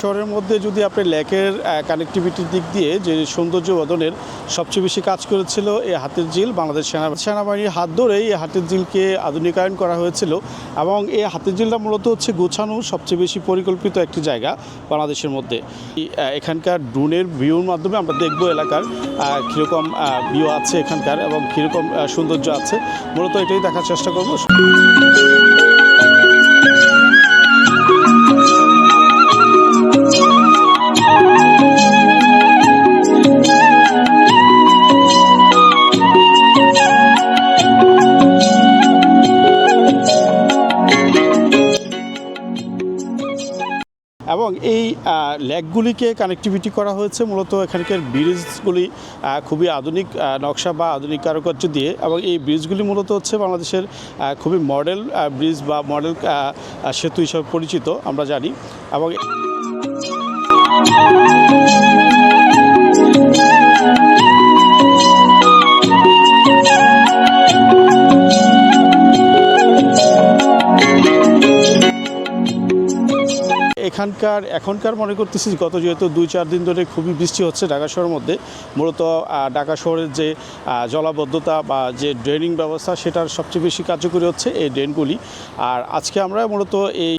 শহরের মধ্যে যদি আপনি লেকের কানেক্টিভিটির দিক দিয়ে যে সৌন্দর্য বর্ধনের সবচেয়ে বেশি কাজ করেছিল এই হাতির ঝিল। বাংলাদেশ সেনাবাহিনীর হাত ধরেই এই হাতির ঝিলকে আধুনিকায়ন করা হয়েছিল এবং এই হাতির ঝিলটা মূলত হচ্ছে গোছানো সবচেয়ে বেশি পরিকল্পিত একটি জায়গা বাংলাদেশের মধ্যে। এখানকার ড্রোনের ভিউর মাধ্যমে আমরা দেখব এলাকার কীরকম ভিউ আছে এখানকার এবং কীরকম সৌন্দর্য আছে, মূলত এটাই দেখার চেষ্টা করব। এবং এই লেকগুলিকে কানেক্টিভিটি করা হয়েছে মূলত এখানকার ব্রিজগুলি খুবই আধুনিক নকশা বা আধুনিক কারুকার্য দিয়ে, এবং এই ব্রিজগুলি মূলত হচ্ছে বাংলাদেশের খুবই মডেল ব্রিজ বা মডেল সেতু হিসাবে পরিচিত আমরা জানি। এবং এখনকার মনে করতেছি গত যেহেতু 2-4 দিন ধরে খুবই বৃষ্টি হচ্ছে ঢাকা শহরের মধ্যে, মূলত ঢাকা শহরের যে জলাবদ্ধতা বা যে ড্রেনিং ব্যবস্থা সেটার সবচেয়ে বেশি কার্যকরী হচ্ছে এই ড্রেনগুলি। আর আজকে আমরা মূলত এই